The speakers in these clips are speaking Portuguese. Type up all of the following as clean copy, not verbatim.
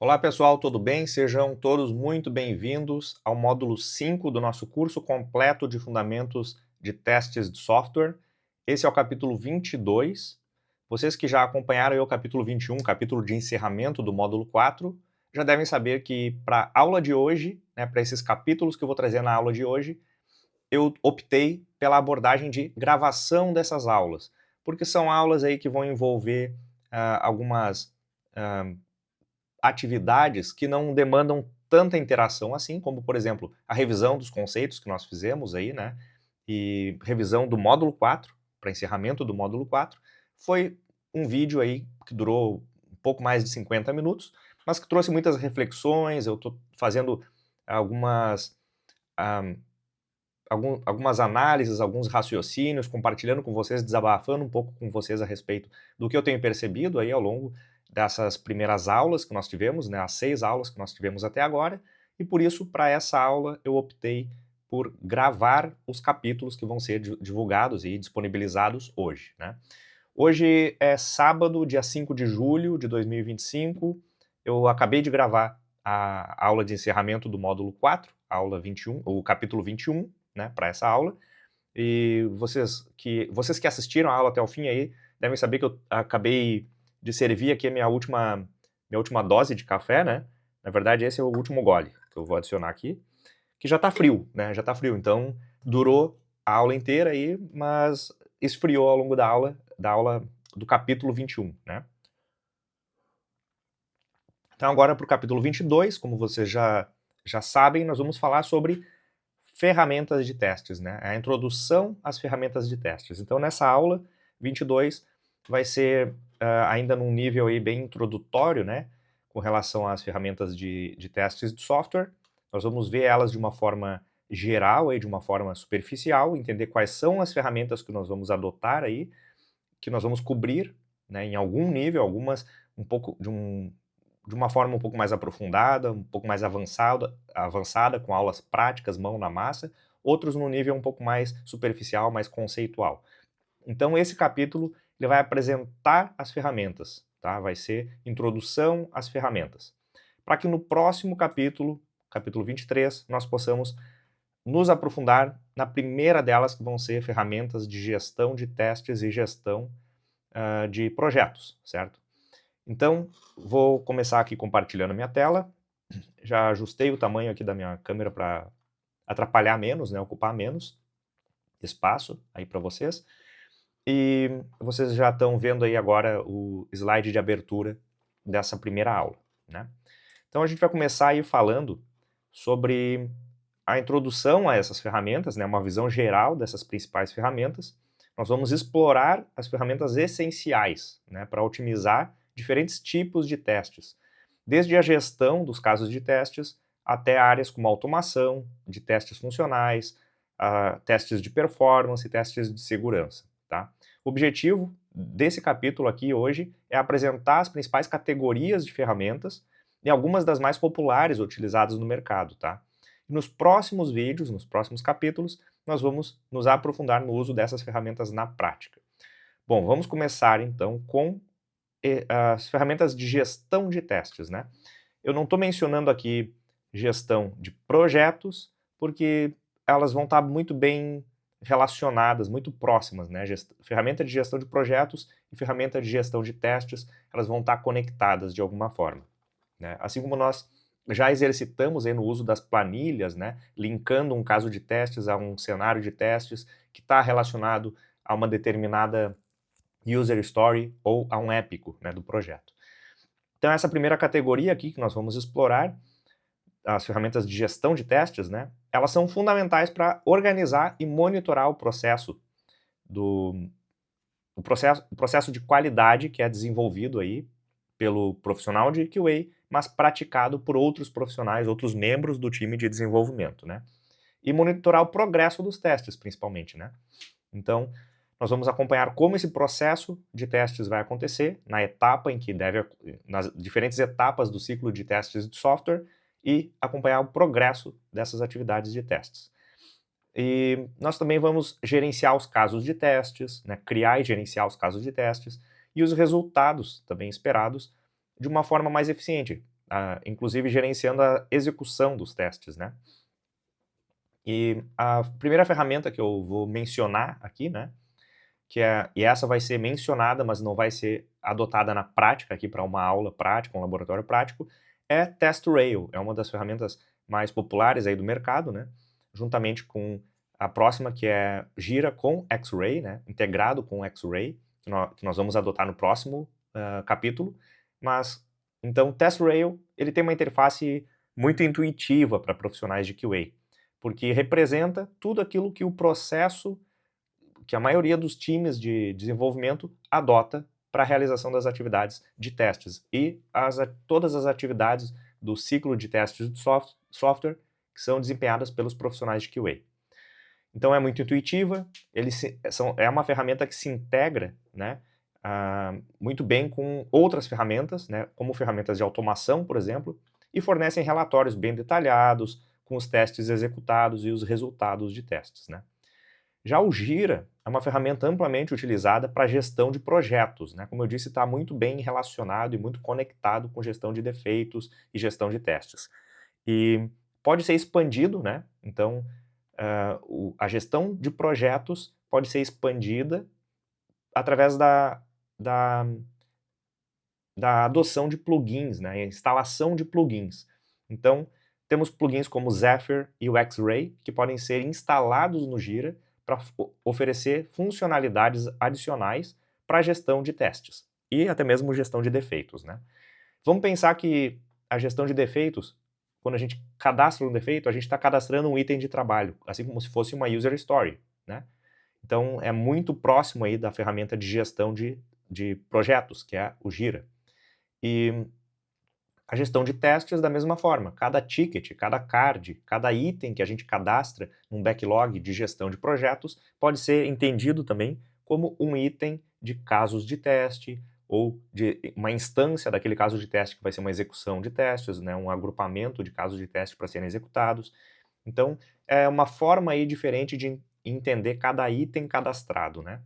Olá pessoal, tudo bem? Sejam todos muito bem-vindos ao módulo 5 do nosso curso completo de Fundamentos de Testes de Software. Esse é o capítulo 22. Vocês que já acompanharam o capítulo 21, capítulo de encerramento do módulo 4, já devem saber que para a aula de hoje, para esses capítulos que eu vou trazer na aula de hoje, eu optei pela abordagem de gravação dessas aulas, porque são aulas aí que vão envolver algumas atividades que não demandam tanta interação assim, como, por exemplo, a revisão dos conceitos que nós fizemos aí, né? E revisão do módulo 4, para encerramento do módulo 4. Foi um vídeo aí que durou um pouco mais de 50 minutos, mas que trouxe muitas reflexões. Eu estou fazendo algumas, ah, algumas análises, alguns raciocínios, compartilhando com vocês, desabafando um pouco com vocês a respeito do que eu tenho percebido aí ao longo dessas primeiras aulas que nós tivemos, né, as 6 aulas que nós tivemos até agora, e por isso, para essa aula, eu optei por gravar os capítulos que vão ser divulgados e disponibilizados hoje, né. Hoje é sábado, dia 5 de julho de 2025, eu acabei de gravar a aula de encerramento do módulo 4, a aula 21, o capítulo 21, né, para essa aula, e vocês que assistiram a aula até o fim aí, devem saber que eu acabei de servir aqui a minha última dose de café, né, na verdade esse é o último gole que eu vou adicionar aqui, que já tá frio, né, já tá frio, então durou a aula inteira aí, mas esfriou ao longo da aula do capítulo 21, né. Então agora para o capítulo 22, como vocês já sabem, nós vamos falar sobre ferramentas de testes, né? A introdução às ferramentas de testes. Então nessa aula 22 vai ser ainda num nível aí bem introdutório, né? Com relação às ferramentas de testes de software. Nós vamos ver elas de uma forma geral, aí, de uma forma superficial, entender quais são as ferramentas que nós vamos adotar aí, que nós vamos cobrir, né, em algum nível, algumas um pouco de uma forma um pouco mais aprofundada, um pouco mais avançada, com aulas práticas, mão na massa, outros no nível um pouco mais superficial, mais conceitual. Então esse capítulo ele vai apresentar as ferramentas, tá? Vai ser introdução às ferramentas. Para que no próximo capítulo, capítulo 23, nós possamos nos aprofundar na primeira delas, que vão ser ferramentas de gestão de testes e gestão de projetos, certo? Então, vou começar aqui compartilhando a minha tela. Já ajustei o tamanho aqui da minha câmera para atrapalhar menos, né, ocupar menos espaço aí para vocês. E vocês já estão vendo aí agora o slide de abertura dessa primeira aula, né? Então a gente vai começar aí falando sobre a introdução a essas ferramentas, né, uma visão geral dessas principais ferramentas. Nós vamos explorar as ferramentas essenciais, né, para otimizar diferentes tipos de testes, desde a gestão dos casos de testes até áreas como automação, de testes funcionais, testes de performance, testes de segurança, tá? O objetivo desse capítulo aqui hoje é apresentar as principais categorias de ferramentas e algumas das mais populares utilizadas no mercado, tá? E nos próximos vídeos, nos próximos capítulos, nós vamos nos aprofundar no uso dessas ferramentas na prática. Bom, vamos começar então com as ferramentas de gestão de testes, né? Eu não estou mencionando aqui gestão de projetos, porque elas vão estar muito bem relacionadas, muito próximas, né? Ferramenta de gestão de projetos e ferramenta de gestão de testes, elas vão estar conectadas de alguma forma, né? Assim como nós já exercitamos aí no uso das planilhas, né? Linkando um caso de testes a um cenário de testes que está relacionado a uma determinada user story ou a um épico, né, do projeto. Então essa primeira categoria aqui que nós vamos explorar, as ferramentas de gestão de testes, né, elas são fundamentais para organizar e monitorar o processo o processo de qualidade que é desenvolvido aí pelo profissional de QA, mas praticado por outros profissionais, outros membros do time de desenvolvimento, né? E monitorar o progresso dos testes, principalmente, né? Então, nós vamos acompanhar como esse processo de testes vai acontecer, nas diferentes etapas do ciclo de testes de software, e acompanhar o progresso dessas atividades de testes. E nós também vamos gerenciar os casos de testes, né, criar e gerenciar os casos de testes, e os resultados também esperados de uma forma mais eficiente, inclusive gerenciando a execução dos testes, né? E a primeira ferramenta que eu vou mencionar aqui, né, e essa vai ser mencionada, mas não vai ser adotada na prática aqui para uma aula prática, um laboratório prático, é TestRail. É uma das ferramentas mais populares aí do mercado, né, juntamente com a próxima, que é Gira com X-Ray, né, integrado com X-Ray, que nós vamos adotar no próximo capítulo. Mas, então, TestRail, ele tem uma interface muito intuitiva para profissionais de QA, porque representa tudo aquilo que o processo, que a maioria dos times de desenvolvimento adota para a realização das atividades de testes e todas as atividades do ciclo de testes de software que são desempenhadas pelos profissionais de QA. Então é muito intuitiva, é uma ferramenta que se integra, né, muito bem com outras ferramentas, né, como ferramentas de automação, por exemplo, e fornecem relatórios bem detalhados, com os testes executados e os resultados de testes, né. Já o Gira é uma ferramenta amplamente utilizada para gestão de projetos, né? Como eu disse, está muito bem relacionado e muito conectado com gestão de defeitos e gestão de testes. E pode ser expandido, né? Então, a gestão de projetos pode ser expandida através da adoção de plugins, né? A instalação de plugins. Então, temos plugins como o Zephyr e o X-Ray, que podem ser instalados no Gira para oferecer funcionalidades adicionais para a gestão de testes e até mesmo gestão de defeitos, né? Vamos pensar que a gestão de defeitos, quando a gente cadastra um defeito, a gente está cadastrando um item de trabalho, assim como se fosse uma user story, né? Então, é muito próximo aí da ferramenta de gestão de projetos, que é o Gira. E a gestão de testes da mesma forma. Cada ticket, cada card, cada item que a gente cadastra num backlog de gestão de projetos pode ser entendido também como um item de casos de teste ou de uma instância daquele caso de teste que vai ser uma execução de testes, né, um agrupamento de casos de teste para serem executados. Então, é uma forma aí diferente de entender cada item cadastrado, né?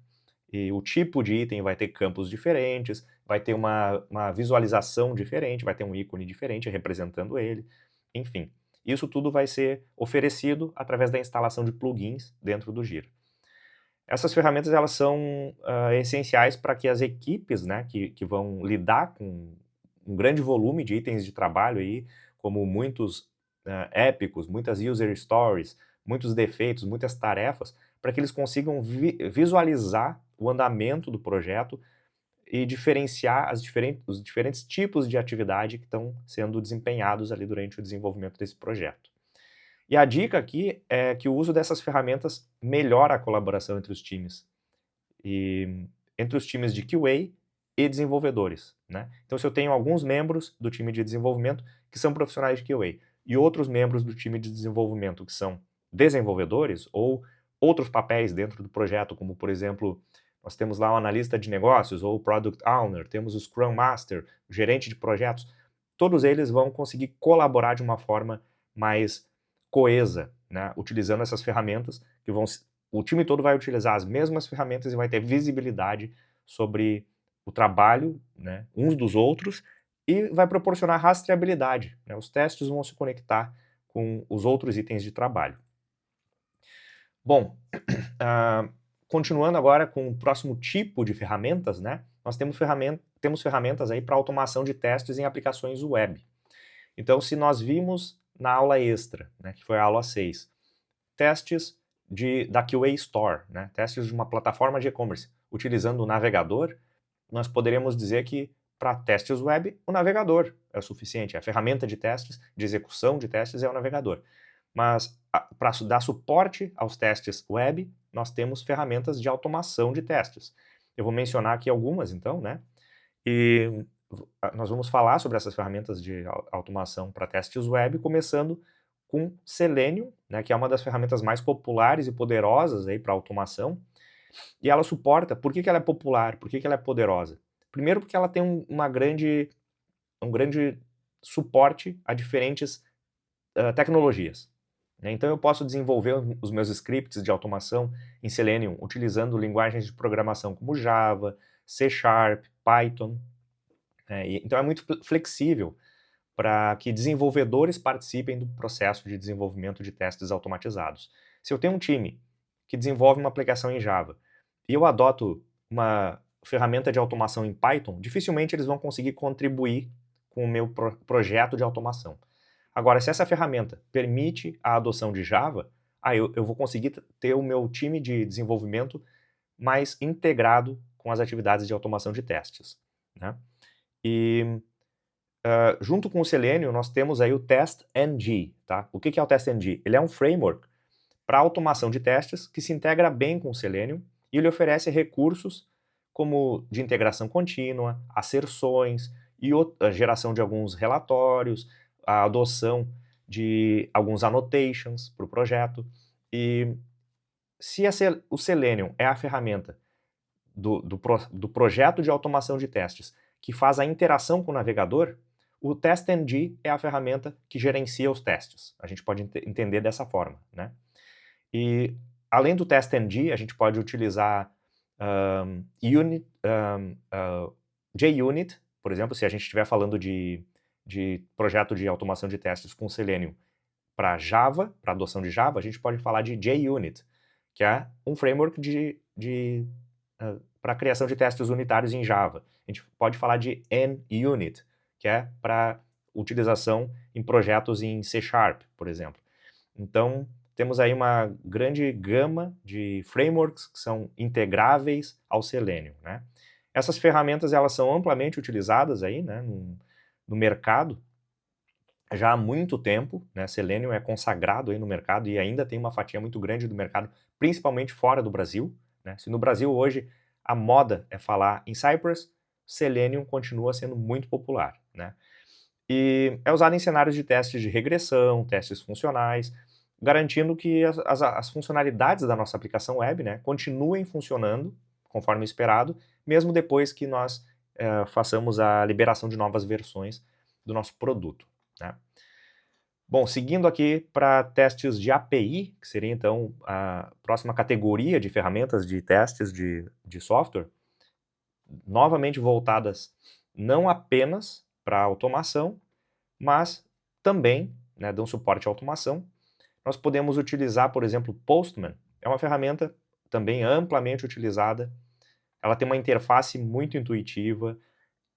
E o tipo de item vai ter campos diferentes, vai ter uma visualização diferente, vai ter um ícone diferente representando ele, enfim. Isso tudo vai ser oferecido através da instalação de plugins dentro do Gira. Essas ferramentas elas são essenciais para que as equipes, né, que vão lidar com um grande volume de itens de trabalho aí, como muitos épicos, muitas user stories, muitos defeitos, muitas tarefas, para que eles consigam visualizar o andamento do projeto e diferenciar os diferentes tipos de atividade que estão sendo desempenhados ali durante o desenvolvimento desse projeto. E a dica aqui é que o uso dessas ferramentas melhora a colaboração entre os times, e entre os times de QA e desenvolvedores, né? Então, se eu tenho alguns membros do time de desenvolvimento que são profissionais de QA e outros membros do time de desenvolvimento que são desenvolvedores ou outros papéis dentro do projeto, como, por exemplo, nós temos lá o analista de negócios ou o Product Owner, temos o Scrum Master, o gerente de projetos, todos eles vão conseguir colaborar de uma forma mais coesa, né, utilizando essas ferramentas que o time todo vai utilizar as mesmas ferramentas e vai ter visibilidade sobre o trabalho, né, uns dos outros, e vai proporcionar rastreabilidade, né, os testes vão se conectar com os outros itens de trabalho. Bom, continuando agora com o próximo tipo de ferramentas, né, nós temos ferramentas aí para automação de testes em aplicações web. Então, se nós vimos na aula extra, né, que foi a aula 6, testes da QA Store, né, testes de uma plataforma de e-commerce, utilizando o navegador, nós poderíamos dizer que para testes web, o navegador é o suficiente, a ferramenta de testes, de execução de testes é o navegador. Mas para dar suporte aos testes web, nós temos ferramentas de automação de testes. Eu vou mencionar aqui algumas, então, né, e nós vamos falar sobre essas ferramentas de automação para testes web, começando com Selenium, né, que é uma das ferramentas mais populares e poderosas para automação, e ela suporta. Por que ela é popular? Por que ela é poderosa? Primeiro porque ela tem um grande suporte a diferentes tecnologias, né? Então eu posso desenvolver os meus scripts de automação em Selenium utilizando linguagens de programação como Java, C#, Python, então é muito flexível para que desenvolvedores participem do processo de desenvolvimento de testes automatizados. Se eu tenho um time que desenvolve uma aplicação em Java e eu adoto uma ferramenta de automação em Python, dificilmente eles vão conseguir contribuir com o meu projeto de automação. Agora, se essa ferramenta permite a adoção de Java, eu vou conseguir ter o meu time de desenvolvimento mais integrado com as atividades de automação de testes, né? E junto com o Selenium, nós temos aí o TestNG, tá? O que é o TestNG? Ele é um framework para automação de testes que se integra bem com o Selenium e ele oferece recursos como de integração contínua, asserções e a geração de alguns relatórios, a adoção de alguns annotations para o projeto. E se o Selenium é a ferramenta do projeto de automação de testes que faz a interação com o navegador, o TestNG é a ferramenta que gerencia os testes. A gente pode entender dessa forma, né? E além do TestNG, a gente pode utilizar JUnit, por exemplo, se a gente estiver falando de projeto de automação de testes com Selenium para Java, para adoção de Java, a gente pode falar de JUnit, que é um framework para criação de testes unitários em Java. A gente pode falar de NUnit, que é para utilização em projetos em C#, por exemplo. Então, temos aí uma grande gama de frameworks que são integráveis ao Selenium, né? Essas ferramentas, elas são amplamente utilizadas aí, né, no mercado já há muito tempo, né? Selenium é consagrado aí no mercado e ainda tem uma fatia muito grande do mercado, principalmente fora do Brasil, né? Se no Brasil hoje a moda é falar em Cypress, Selenium continua sendo muito popular, né? E é usado em cenários de testes de regressão, testes funcionais, garantindo que as funcionalidades da nossa aplicação web, né, continuem funcionando conforme esperado, mesmo depois que nós façamos a liberação de novas versões do nosso produto, né? Bom, seguindo aqui para testes de API, que seria então a próxima categoria de ferramentas de testes de software, novamente voltadas não apenas para automação, mas também, né, dão suporte à automação. Nós podemos utilizar, por exemplo, Postman, é uma ferramenta também amplamente utilizada, ela tem uma interface muito intuitiva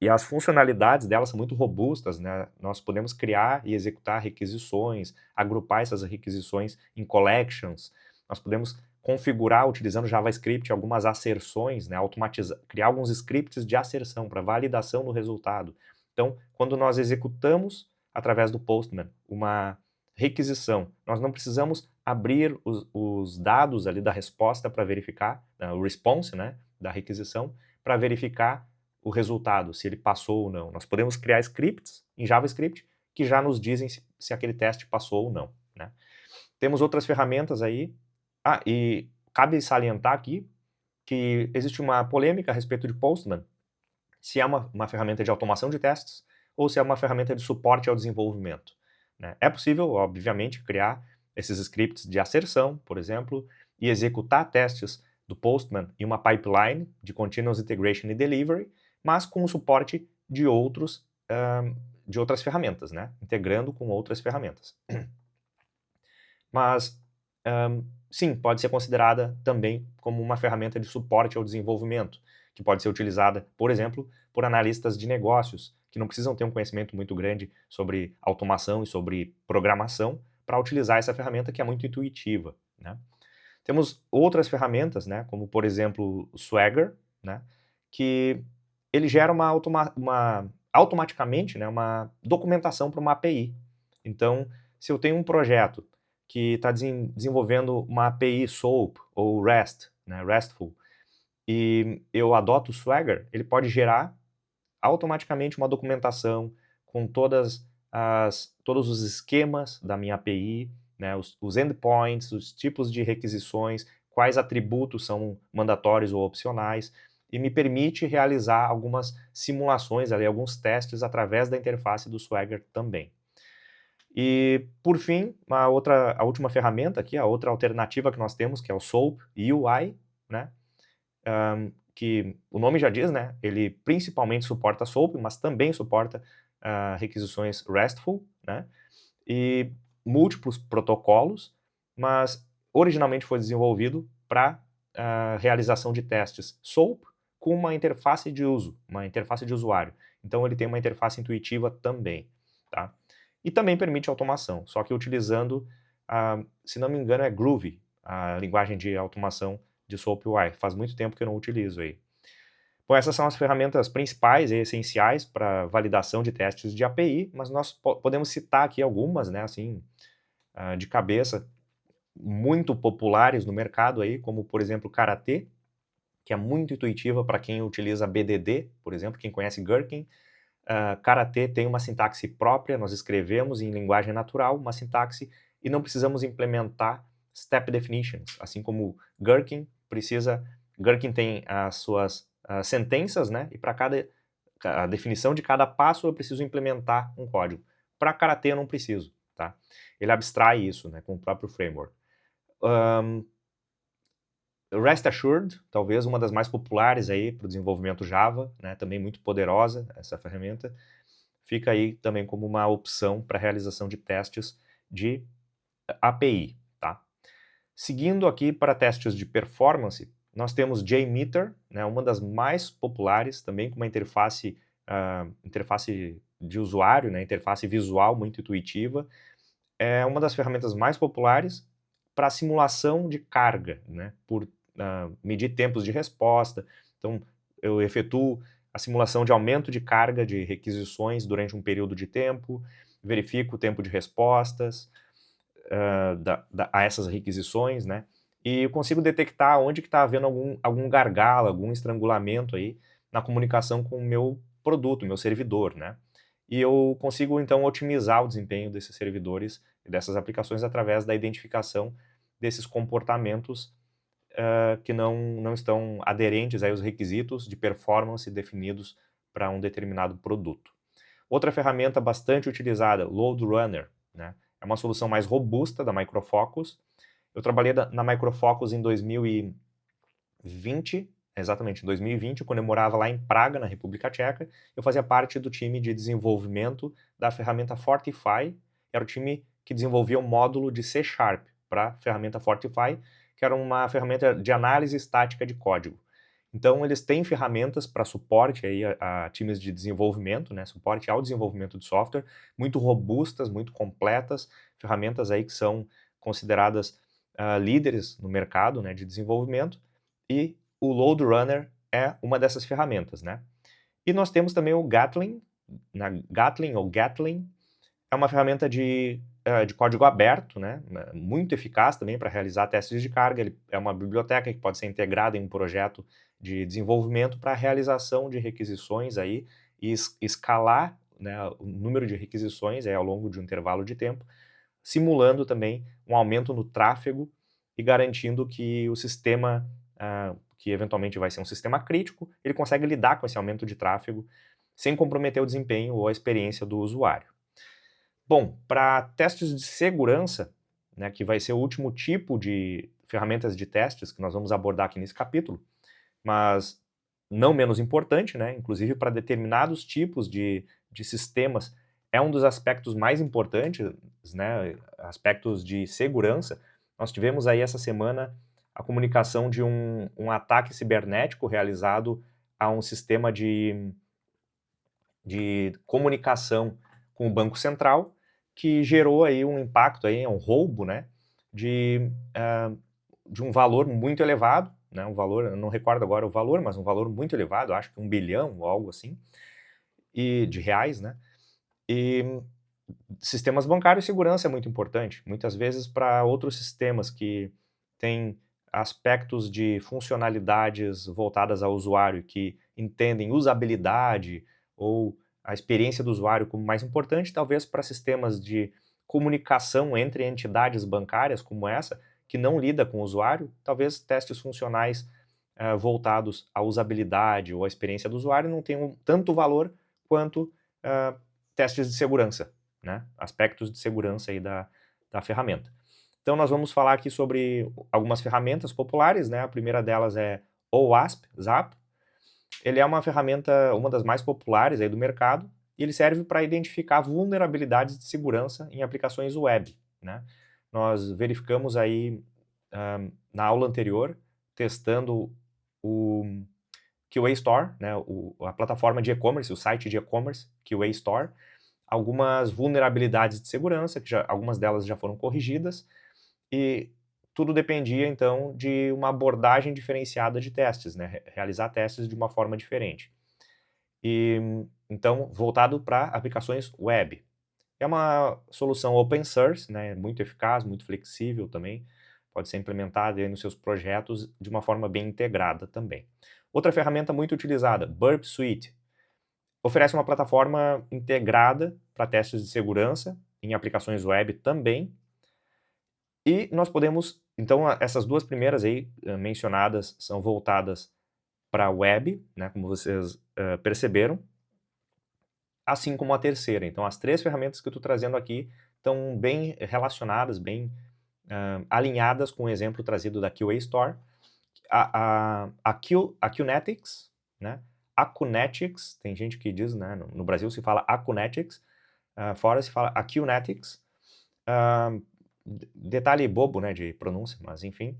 e as funcionalidades dela são muito robustas, né? Nós podemos criar e executar requisições, agrupar essas requisições em collections, nós podemos configurar, utilizando JavaScript, algumas asserções, né? Criar alguns scripts de asserção para validação do resultado. Então, quando nós executamos através do Postman uma requisição, nós não precisamos abrir os dados ali da resposta para verificar, o response, né, da requisição, para verificar o resultado, se ele passou ou não. Nós podemos criar scripts em JavaScript que já nos dizem se aquele teste passou ou não, né? Temos outras ferramentas aí. E cabe salientar aqui que existe uma polêmica a respeito de Postman, se é uma ferramenta de automação de testes ou se é uma ferramenta de suporte ao desenvolvimento, né? É possível, obviamente, criar esses scripts de asserção, por exemplo, e executar testes do Postman em uma pipeline de Continuous Integration e Delivery, mas com o suporte de outras ferramentas, né? Integrando com outras ferramentas. Mas, sim, pode ser considerada também como uma ferramenta de suporte ao desenvolvimento, que pode ser utilizada, por exemplo, por analistas de negócios, que não precisam ter um conhecimento muito grande sobre automação e sobre programação para utilizar essa ferramenta que é muito intuitiva, né? Temos outras ferramentas, né, como, por exemplo, o Swagger, né, que ele gera automaticamente, né, uma documentação para uma API. Então, se eu tenho um projeto que está desenvolvendo uma API SOAP ou REST, né, RESTful, e eu adoto o Swagger, ele pode gerar automaticamente uma documentação com todos os esquemas da minha API, né, os endpoints, os tipos de requisições, quais atributos são mandatórios ou opcionais, e me permite realizar algumas simulações, ali, alguns testes através da interface do Swagger também. E, por fim, a última ferramenta aqui, a outra alternativa que nós temos, que é o SOAP UI, né, que o nome já diz, né, ele principalmente suporta SOAP, mas também suporta requisições RESTful, né, e múltiplos protocolos, mas originalmente foi desenvolvido para realização de testes SOAP com uma interface de uso, uma interface de usuário. Então ele tem uma interface intuitiva também, tá? E também permite automação, só que utilizando, se não me engano, é Groovy, a linguagem de automação de SOAP UI. Faz muito tempo que eu não utilizo aí. Bom, essas são as ferramentas principais e essenciais para validação de testes de API, mas nós podemos citar aqui algumas, né, assim, de cabeça, muito populares no mercado aí, como por exemplo Karate, que é muito intuitiva para quem utiliza BDD, por exemplo, quem conhece Gherkin. Karate tem uma sintaxe própria, nós escrevemos em linguagem natural uma sintaxe e não precisamos implementar step definitions, assim como Gherkin tem as suas sentenças, né, e para a definição de cada passo eu preciso implementar um código. Para Karate eu não preciso, tá? Ele abstrai isso, né, com o próprio framework. Rest Assured, talvez uma das mais populares aí para o desenvolvimento Java, né, também muito poderosa essa ferramenta, fica aí também como uma opção para realização de testes de API, tá? Seguindo aqui para testes de performance, nós temos JMeter, né, uma das mais populares, também com uma interface de usuário, né, interface visual muito intuitiva. É uma das ferramentas mais populares para simulação de carga, né, por medir tempos de resposta. Então, eu efetuo a simulação de aumento de carga de requisições durante um período de tempo, verifico o tempo de respostas a essas requisições, né, e eu consigo detectar onde que está havendo algum gargalo, algum estrangulamento aí na comunicação com o meu produto, meu servidor, né. E eu consigo, então, otimizar o desempenho desses servidores e dessas aplicações através da identificação desses comportamentos que não estão aderentes aí aos requisitos de performance definidos para um determinado produto. Outra ferramenta bastante utilizada, Load Runner, né? É uma solução mais robusta da Micro Focus. Eu trabalhei na Micro Focus em 2020, exatamente, em 2020, quando eu morava lá em Praga, na República Tcheca. Eu fazia parte do time de desenvolvimento da ferramenta Fortify, era o time que desenvolvia um módulo de C# para a ferramenta Fortify, que era uma ferramenta de análise estática de código. Então, eles têm ferramentas para suporte aí a times de desenvolvimento, né, suporte ao desenvolvimento de software, muito robustas, muito completas, ferramentas aí que são consideradas líderes no mercado, né, de desenvolvimento, e o Load Runner é uma dessas ferramentas, né. E nós temos também o Gatling, Gatling, é uma ferramenta de código aberto, né, muito eficaz também para realizar testes de carga. Ele é uma biblioteca que pode ser integrada em um projeto de desenvolvimento para a realização de requisições aí e escalar, né, o número de requisições aí ao longo de um intervalo de tempo, simulando também um aumento no tráfego e garantindo que o sistema, que eventualmente vai ser um sistema crítico, ele consegue lidar com esse aumento de tráfego sem comprometer o desempenho ou a experiência do usuário. Bom, para testes de segurança, né, que vai ser o último tipo de ferramentas de testes que nós vamos abordar aqui nesse capítulo, mas não menos importante, né, inclusive para determinados tipos de sistemas, é um dos aspectos mais importantes, né, aspectos de segurança. Nós tivemos aí essa semana a comunicação de um ataque cibernético realizado a um sistema de comunicação com o Banco Central, que gerou aí um impacto, aí, um roubo, né, de um valor muito elevado, né, um valor, eu não recordo agora o valor, mas um valor muito elevado, acho que 1 bilhão ou algo assim, de reais, né, e sistemas bancários e segurança é muito importante, muitas vezes para outros sistemas que têm aspectos de funcionalidades voltadas ao usuário, que entendem usabilidade ou a experiência do usuário como mais importante, talvez para sistemas de comunicação entre entidades bancárias como essa, que não lida com o usuário, talvez testes funcionais voltados à usabilidade ou à experiência do usuário não tenham tanto valor quanto testes de segurança, né? Aspectos de segurança aí da ferramenta. Então nós vamos falar aqui sobre algumas ferramentas populares, né? A primeira delas é OWASP, Zap. Ele é uma ferramenta, uma das mais populares aí do mercado, e ele serve para identificar vulnerabilidades de segurança em aplicações web, né? Nós verificamos aí na aula anterior, testando o QA Store, né, a plataforma de e-commerce, o site de e-commerce, QA Store, algumas vulnerabilidades de segurança, que algumas delas já foram corrigidas, e tudo dependia, então, de uma abordagem diferenciada de testes, né, realizar testes de uma forma diferente. E, então, voltado para aplicações web. É uma solução open source, né, muito eficaz, muito flexível também, pode ser implementada aí nos seus projetos de uma forma bem integrada também. Outra ferramenta muito utilizada, Burp Suite, oferece uma plataforma integrada para testes de segurança em aplicações web também, e nós podemos, então essas duas primeiras aí mencionadas são voltadas para a web, né, como vocês perceberam, assim como a terceira. Então as três ferramentas que eu estou trazendo aqui estão bem relacionadas, bem alinhadas com o exemplo trazido da QA Store. A Qnetics, né? Acunetics, tem gente que diz, né? No Brasil se fala Acunetics, fora se fala Qnetics. Detalhe bobo, né, de pronúncia, mas enfim.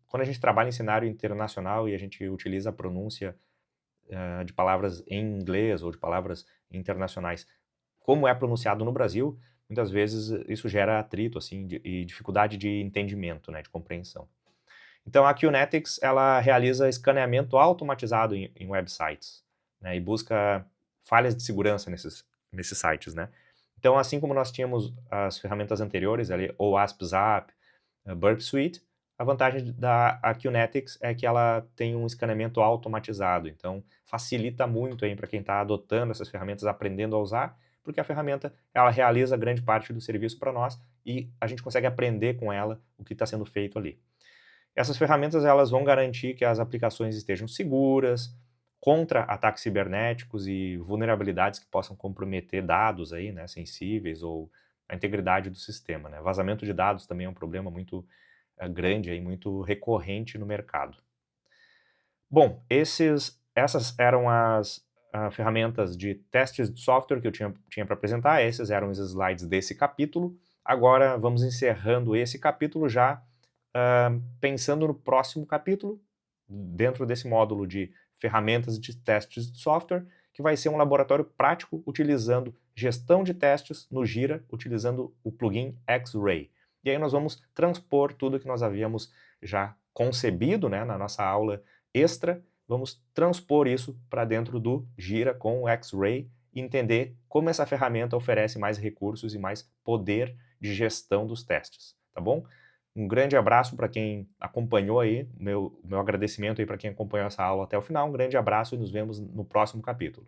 Quando a gente trabalha em cenário internacional e a gente utiliza a pronúncia de palavras em inglês ou de palavras internacionais, como é pronunciado no Brasil, muitas vezes isso gera atrito assim, e dificuldade de entendimento, né, de compreensão. Então a Qnetics ela realiza escaneamento automatizado em websites, né, e busca falhas de segurança nesses sites, né. Então assim como nós tínhamos as ferramentas anteriores, ali, OWASP Zap, Burp Suite, a vantagem da Qnetics é que ela tem um escaneamento automatizado, então facilita muito para quem está adotando essas ferramentas, aprendendo a usar, porque a ferramenta ela realiza grande parte do serviço para nós e a gente consegue aprender com ela o que está sendo feito ali. Essas ferramentas elas vão garantir que as aplicações estejam seguras, contra ataques cibernéticos e vulnerabilidades que possam comprometer dados aí, né, sensíveis ou a integridade do sistema, né? Vazamento de dados também é um problema muito grande aí, muito recorrente no mercado. Bom, essas eram as ferramentas de testes de software que eu tinha para apresentar, esses eram os slides desse capítulo. Agora vamos encerrando esse capítulo já pensando no próximo capítulo, dentro desse módulo de ferramentas de testes de software, que vai ser um laboratório prático utilizando gestão de testes no Jira, utilizando o plugin X-Ray. E aí nós vamos transpor tudo que nós havíamos já concebido, né, na nossa aula extra, vamos transpor isso para dentro do Jira com o X-Ray e entender como essa ferramenta oferece mais recursos e mais poder de gestão dos testes, tá bom? Um grande abraço para quem acompanhou aí, meu agradecimento aí para quem acompanhou essa aula até o final, um grande abraço e nos vemos no próximo capítulo.